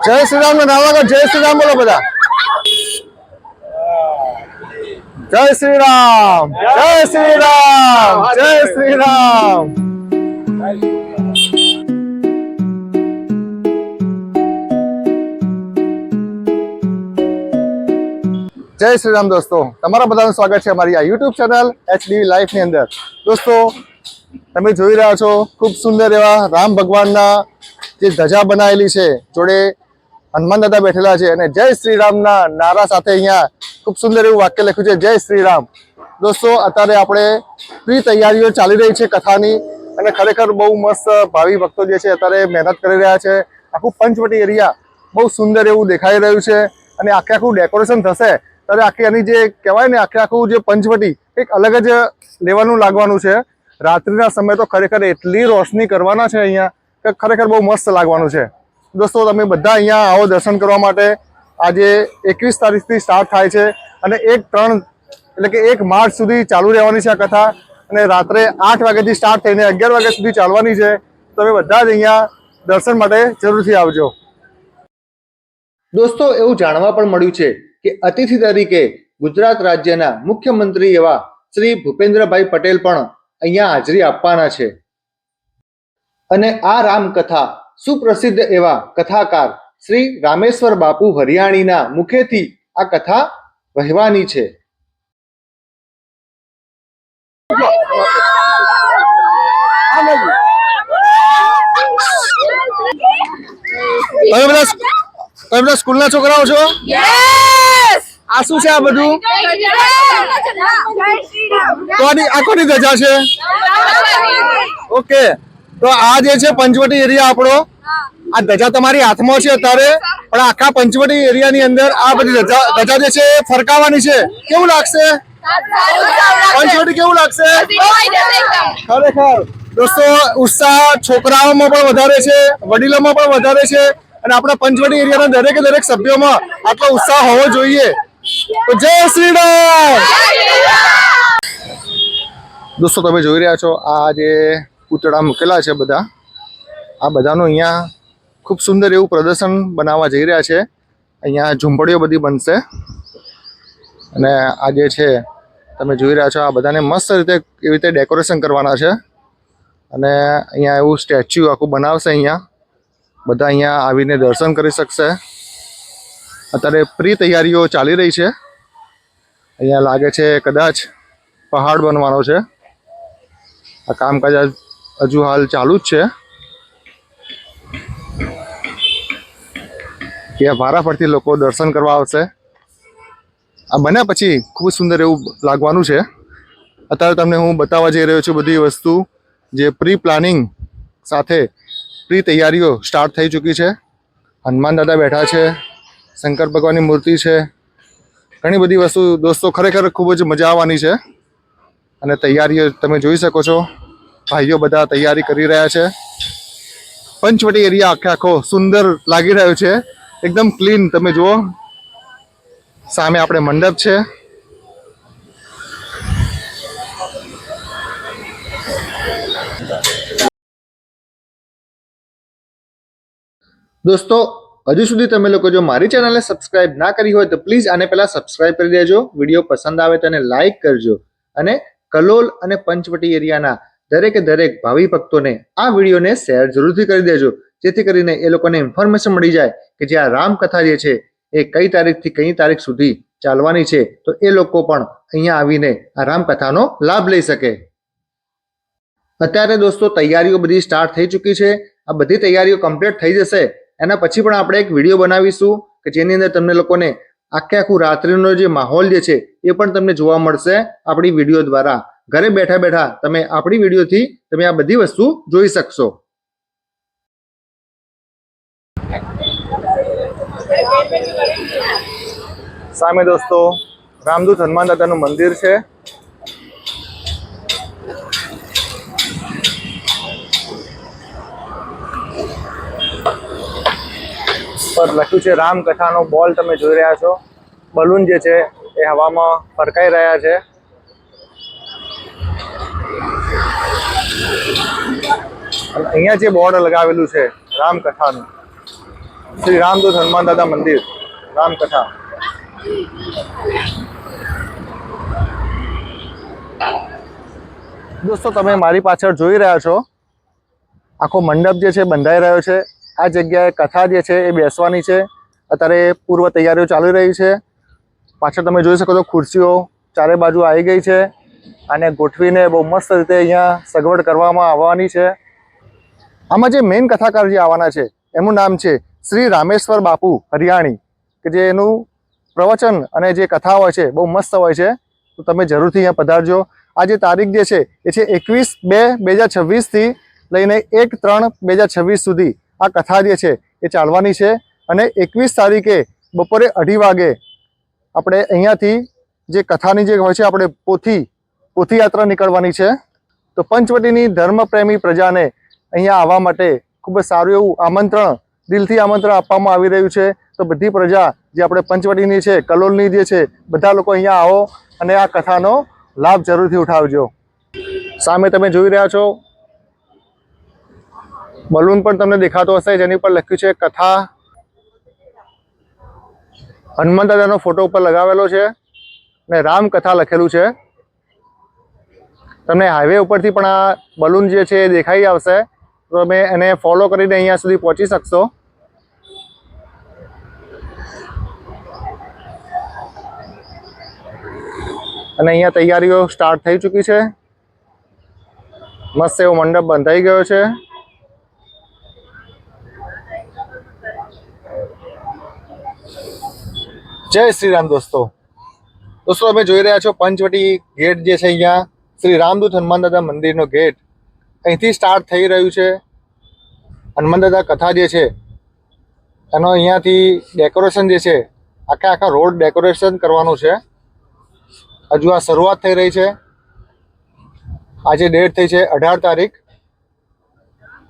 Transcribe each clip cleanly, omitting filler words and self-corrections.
જય શ્રી રામ નો નામ આગળ જય શ્રી રામ બોલો બધા. જય શ્રી રામ, જય શ્રી રામ, જય શ્રી રામ. જય શ્રી રામ દોસ્તો, તમારા બધાનું સ્વાગત છે અમારી આ યુટ્યુબ ચેનલ HDV લાઈફ ની અંદર. દોસ્તો તમે જોઈ રહ્યા છો ખૂબ સુંદર એવા રામ ભગવાનના જે ધજા બનાવેલી છે, જોડે હનુમાન દાદા બેઠેલા છે અને જય શ્રી રામના નારા સાથે અહીંયા ખૂબ સુંદર એવું વાક્ય લખ્યું છે, જય શ્રી રામ. દોસ્તો અત્યારે આપણે પ્રી તૈયારીઓ ચાલી રહી છે કથાની અને ખરેખર બહુ મસ્ત ભાવિ ભક્તો જે છે અત્યારે મહેનત કરી રહ્યા છે. આખું પંચવટી એરિયા બહુ સુંદર એવું દેખાઈ રહ્યું છે અને આખું ડેકોરેશન થશે ત્યારે આખી એની જે કહેવાય ને આખું જે પંચવટી એક અલગ જ લેવાનું લાગવાનું છે. રાત્રિના સમય તો ખરેખર એટલી રોશની કરવાના છે અહીંયા કે ખરેખર બહુ મસ્ત લાગવાનું છે. દોસ્તો તમે બધા અહીંયા આવો દર્શન કરવા માટે. આજે 21 તારીખથી સ્ટાર્ટ થાય છે અને 1-3 એટલે કે 1 માર્ચ સુધી ચાલુ રહેવાની છે આ કથા અને રાત્રે 8 વાગ્યાથી સ્ટાર્ટ થઈને 11 વાગ્યા સુધી ચાલવાની છે. તમે બધા જ અહીંયા દર્શન માટે જરૂરથી આવજો. દોસ્તો એવું જાણવા પણ મળ્યું છે કે અતિથિ તરીકે ગુજરાત રાજ્યના મુખ્યમંત્રી એવા શ્રી ભૂપેન્દ્રભાઈ પટેલ પણ અહીંયા હાજરી આપવાના છે અને આ રામકથા સુપ્રસિદ્ધ એવા કથાકાર શ્રી રામેશ્વર બાપુ હરિયાણીના મુખેથી આ કથા વહેવાની છે. તમે બધા સ્કૂલના છોકરાઓ છો? આ શું છે આ બધું? આ કોની ધજા છે? ઓકે, તો આ જે છે પંચવટી એરિયા આપણો, આ ધજા તમારી હાથમાં છે અત્યારે, પણ આખા પંચવટી એરિયાની અંદર આ બધી ધજા જે છે ફરકાવાની છે. કેવું લાગશે પંચવટી? કેવું લાગશે ખરેખર? દોસ્તો ઉત્સાહ છોકરાઓમાં પણ વધારે છે, વડીલોમાં પણ વધારે છે અને આપણા પંચવટી એરિયાના દરેકે દરેક સભ્યોમાં આટલો ઉત્સાહ હોવો જોઈએ. તો જય શ્રી રામ. દોસ્તો તમે જોઈ રહ્યા છો આ જે પૂતળા મૂકેલા છે બધા, આ બધાનું અહીંયા ખૂબ સુંદર એવું પ્રદર્શન બનાવવા જઈ રહ્યા છે. અહીંયા ઝૂંપડીઓ બધી બનશે અને આ જે છે તમે જોઈ રહ્યા છો આ બધાને મસ્ત રીતે એવી રીતે ડેકોરેશન કરવાના છે અને અહીંયા એવું સ્ટેચ્યુ આખું બનાવશે. અહીંયા બધા અહીંયા આવીને દર્શન કરી શકશે. અત્યારે પ્રી તૈયારીઓ ચાલી રહી છે. અહીંયા લાગે છે કદાચ પહાડ બનવાનો છે. આ કામકાજ હજુ હાલ ચાલુ જ છે. ત્યાં વારાફરતી લોકો દર્શન કરવા આવશે. આ બન્યા પછી ખૂબ સુંદર એવું લાગવાનું છે. અત્યારે તમને હું બતાવવા જઈ રહ્યો છું બધી વસ્તુ જે પ્રી પ્લાનિંગ સાથે પ્રી તૈયારીઓ સ્ટાર્ટ થઈ ચૂકી છે. હનુમાન દાદા બેઠા છે, શંકર ભગવાનની મૂર્તિ છે, ઘણી બધી વસ્તુ. દોસ્તો ખરેખર ખૂબ જ મજા આવવાની છે અને તૈયારીઓ તમે જોઈ શકો છો. ભાઈઓ બધા તૈયારી કરી રહ્યા છે. પંચવટી એરિયા આખો સુંદર લાગી રહ્યો છે, એકદમ ક્લીન. તમે જુઓ સામે આપણે મંડપ છે. દોસ્તો હજુ સુધી તમે લોકો જો મારી ચેનલને સબસ્ક્રાઇબ ના કરી હોય તો પ્લીઝ આને પહેલા સબસ્ક્રાઇબ કરી દેજો. વિડીયો પસંદ આવે તો એને લાઈક કરજો અને કલોલ અને પંચવટી એરિયાના દરેકે દરેક ભાવિ ભક્તોને આ વિડીયોને શેર જરૂરથી કરી દેજો, જેથી કરીને એ લોકોને ઇન્ફોર્મેશન મળી જાય કે જે આ રામકથા જે છે એ કઈ તારીખથી કઈ તારીખ સુધી ચાલવાની છે, તો એ લોકો પણ અહીંયા આવીને આ રામકથાનો લાભ લઈ શકે. અત્યારે દોસ્તો તૈયારીઓ બધી સ્ટાર્ટ થઈ ચૂકી છે. આ બધી તૈયારીઓ કમ્પ્લીટ થઈ જશે એના પછી પણ આપણે એક વિડીયો બનાવીશું કે જેની અંદર તમને લોકોને આખું રાત્રિનો જે માહોલ જે છે એ પણ તમને જોવા મળશે આપણી વિડીયો દ્વારા. ઘરે બેઠા બેઠા તમે આપણી વિડીયોથી તમે આ બધી વસ્તુ જોઈ શકશો. સામે દોસ્તો રામદૂત હનુમાન દાદાનું મંદિર છે. પર લખ્યું છે રામકથાનો બોલ. તમે જોઈ રહ્યા છો બલૂન જે છે એ હવામાં ફરકાઈ રહ્યા છે. અને અહીંયા જે બોર્ડ લગાવેલું છે રામકથાનું, શ્રી રામદૂત હનુમાન દાદા મંદિર રામકથા. દોસ્તો તમે મારી પાછળ જોઈ રહ્યા છો આખો મંડપ જે છે બંધાઈ રહ્યો છે. આ જગ્યાએ કથા જે છે એ બેસવાની છે. અત્યારે પૂર્વ તૈયારીઓ ચાલી રહી છે. પાછળ તમે જોઈ શકો છો ખુરશીઓ ચારે બાજુ આવી ગઈ છે અને ગોઠવીને બહુ મસ્ત રીતે અહીંયા સગવડ કરવામાં આવવાની છે. આમાં જે મેઇન કથાકાર જે આવવાના છે એમનું નામ છે શ્રી રામેશ્વર બાપુ હરિયાણી, કે જે એનું પ્રવચન અને જે કથા હોય છે બહુ મસ્ત હોય છે. તો તમે જરૂરથી અહીંયા પધારજો. આ જે તારીખ જે છે એ છે 21/2/2026 લઈને 1/3/2026 સુધી આ કથા જે છે એ ચાલવાની છે. અને 21 તારીખે બપોરે 2:30 વાગે આપણે અહીંયાથી જે કથાની જે હોય છે આપણે પોથી યાત્રા નીકળવાની છે. તો પંચવટીની ધર્મપ્રેમી પ્રજાને અહીંયા આવવા માટે ખૂબ જ સારું એવું આમંત્રણ, દિલથી આમંત્રણ આપવામાં આવી રહ્યું છે. તો બધી પ્રજા જે આપણે પંચવટીની છે, કલોલની જે છે, બધા લોકો અહીંયા આવો અને આ કથાનો લાભ જરૂરથી ઉઠાવજો. સામે તમે જોઈ રહ્યા છો બલૂન પણ તમને દેખાતો હશે, જેની પર લખ્યું છે કથા. હનુમાન દાદાનો ફોટો ઉપર લગાવેલો છે અને રામકથા લખેલું છે. તમને હાઈવે ઉપરથી પણ આ બલૂન જે છે એ દેખાઈ આવશે. તો તમે એને ફોલો કરીને અહીંયા સુધી પહોંચી શકશો. અને અહીંયા તૈયારીઓ સ્ટાર્ટ થઈ ચૂકી છે. મસ્ત એવો મંડપ બંધાઈ ગયો છે. જય શ્રી રામ. દોસ્તો તમે જોઈ રહ્યા છો પંચવટી ગેટ જે છે, અહીંયા શ્રી રામદૂત હનુમાન દાદા મંદિરનો ગેટ અહીંથી સ્ટાર્ટ થઈ રહ્યું છે. હનુમાન દાદા કથા જે છે એનો અહીંયાથી ડેકોરેશન જે છે આખા રોડ ડેકોરેશન કરવાનું છે. હજુ આ શરૂઆત થઈ રહી છે. આજે ડેટ થઈ છે 18 તારીખ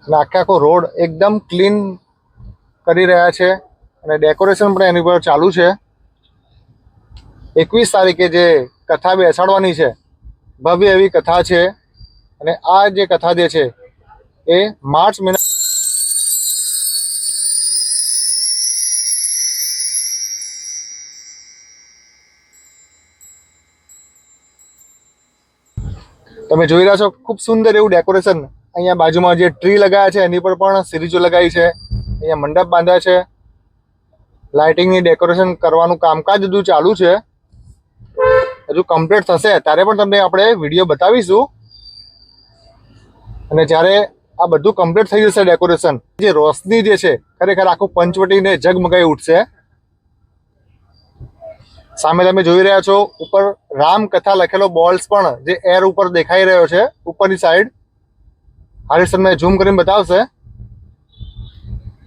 અને આખો રોડ એકદમ ક્લીન કરી રહ્યા છે અને ડેકોરેશન પણ એની પર ચાલુ છે. 21 તારીખે જે કથા બેસાડવાની છે, ભવ્ય એવી કથા છે. અને આ જે કથા જે છે એ માર્ચ મહિના તમે જોઈ રહ્યા છો ખૂબ સુંદર એવું ડેકોરેશન. અહીંયા બાજુમાં જે ટ્રી લગાવ્યા છે એની પર પણ સિરીજો લગાવી છે. અહીંયા મંડપ બાંધ્યા છે. લાઇટિંગની ડેકોરેશન કરવાનું કામકાજ હજુ ચાલુ છે. હજુ કમ્પ્લીટ થશે ત્યારે પણ તમને આપણે વિડીયો બતાવીશું. અને જ્યારે આ બધું કમ્પ્લીટ થઈ જશે ડેકોરેશન, જે રોશની જે છે ખરેખર આખું પંચવટીને ઝગમગાઈ ઉઠશે. સામે તમે જોઈ રહ્યા છો ઉપર રામકથા લખેલો બોલ્સ પણ જે એર ઉપર દેખાઈ રહ્યો છે ઉપરની સાઈડ. હરીશ તમને ઝૂમ કરીને બતાવશે.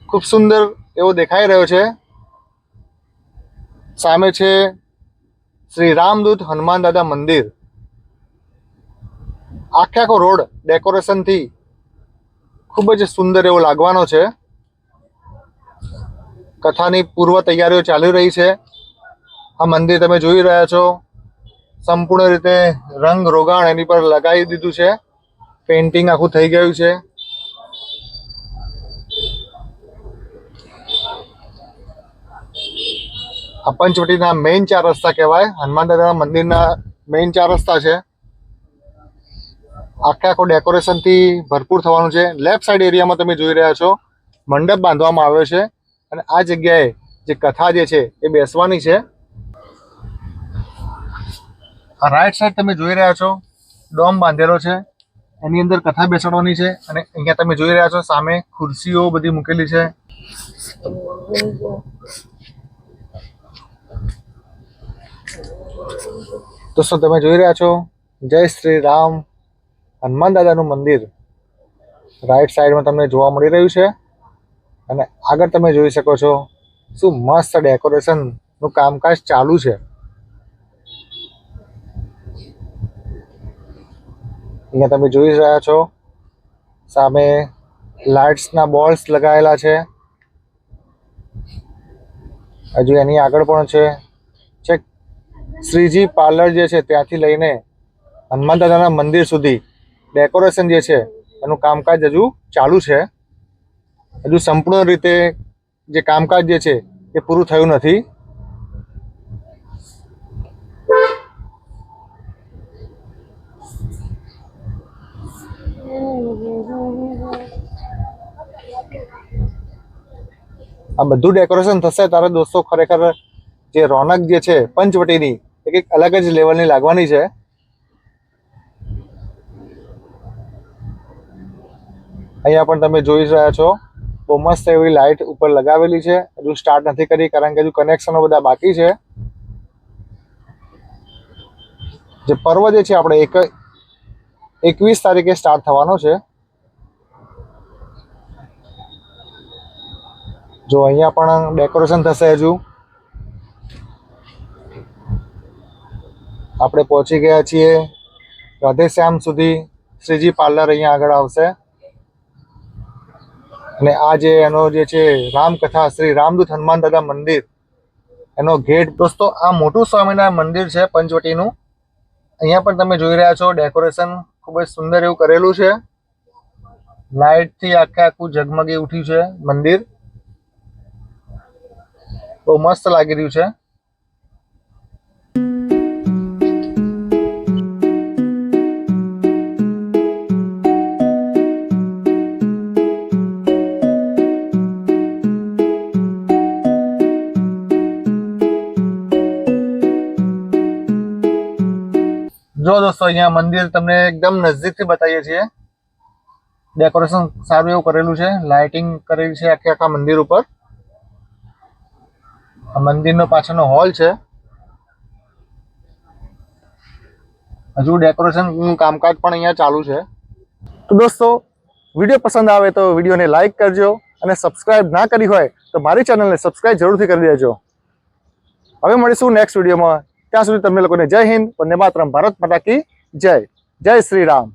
ખૂબ સુંદર એવો દેખાઈ રહ્યો છે. સામે છે શ્રી રામદૂત હનુમાન દાદા મંદિર. આખો રોડ ડેકોરેશનથી ખૂબ જ સુંદર એવો લાગવાનો છે. કથાની પૂર્વ તૈયારીઓ ચાલી રહી છે. આ મંદિર તમે જોઈ રહ્યા છો સંપૂર્ણ રીતે રંગ રોગાણ એની પર લગાવી દીધું છે. પેઇન્ટિંગ આખું થઈ ગયું છે. આ પંચવટીના મેઇન 4 રસ્તા કહેવાય. હનુમાન દાદાના મંદિરના મેઇન 4 રસ્તા છે. આખો ડેકોરેશનથી ભરપૂર થવાનું છે. લેફ્ટ સાઈડ એરિયામાં તમે જોઈ રહ્યા છો મંડપ બાંધવામાં આવ્યો છે અને આ જગ્યાએ જે કથા જે છે એ બેસવાની છે. આ રાઈટ સાઈડ તમે જોઈ રહ્યા છો ડોમ બાંધેલો છે, એની અંદર કથા બેસાડવાની છે. અને અહીંયા તમે જોઈ રહ્યા છો સામે ખુરશીઓ બધી મૂકેલી છે. દોસ્તો તમે જોઈ રહ્યા છો જય શ્રી રામ હનુમાન દાદાનું મંદિર રાઈટ સાઈડમાં તમને જોવા મળી રહ્યું છે. અને આગળ તમે જોઈ શકો છો શું મસ્ત ડેકોરેશનનું કામકાજ ચાલુ છે. અહીંયા તમે જોઈ રહ્યા છો સામે લાઇટ્સના બોલ્સ લગાવેલા છે. હજુ એની આગળ પણ છે શ્રીજી પાર્લર જે છે ત્યાંથી લઈને હનુમાન દાદાના મંદિર સુધી ડેકોરેશન જે છે એનું કામકાજ હજુ ચાલુ છે. હજુ સંપૂર્ણ રીતે જે કામકાજ જે છે એ પૂરું થયું નથી. આ બધું ડેકોરેશન થશે ત્યારે દોસ્તો ખરેખર જે રોનક જે છે પંચવટીની એ કંઈક અલગ જ લેવલની લાગવાની છે. અહીંયા પણ તમે જોઈ રહ્યા છો બહુ મસ્ત એવી લાઇટ ઉપર લગાવેલી છે. હજુ સ્ટાર્ટ નથી કરી કારણ કે હજુ કનેક્શનો બધા બાકી છે. જે પર્વ જે છે આપણે 21 તારીખે સ્ટાર્ટ થવાનો છે. જો અહીંયા પણ ડેકોરેશન થશે. હજુ આપણે પહોંચી ગયા છીએ રાધેશ્યામ સુધી. શ્રીજી પાર્લર અહીંયા આગળ આવશે અને આ જે એનો જે છે રામકથા શ્રી રામદૂત હનુમાન દાદા મંદિર એનો ગેટ. દોસ્તો આ મોટું સ્વામિનારાયણ મંદિર છે પંચવટીનું. અહીંયા પણ તમે જોઈ રહ્યા છો ડેકોરેશન ખૂબ જ સુંદર એવું કરેલું છે. લાઇટથી આખું ઝગમગી ઉઠ્યું છે મંદિર. બહુ મસ્ત લાગી રહ્યું છે. જો દોસ્તો અહીંયા મંદિર તમને એકદમ નજીકથી બતાવીએ છીએ. ડેકોરેશન સારું એવું કરેલું છે. લાઇટિંગ કરેલી છે આખા મંદિર ઉપર. આ મંદિરનો પાછળનો હોલ છે. હજુ ડેકોરેશનનું કામકાજ પણ અહીંયા ચાલુ છે. તો દોસ્તો વિડીયો પસંદ આવે તો વિડીયોને લાઈક કરજો અને સબસ્ક્રાઇબ ના કરી હોય તો મારી ચેનલને સબસ્ક્રાઇબ જરૂરથી કરી દેજો. હવે મળીશું નેક્સ્ટ વિડીયોમાં. ત્યાં સુધી તમને લોકોને જય હિન્દ, વંદે માતરમ, ભારત માતા કી જય. જય શ્રી રામ.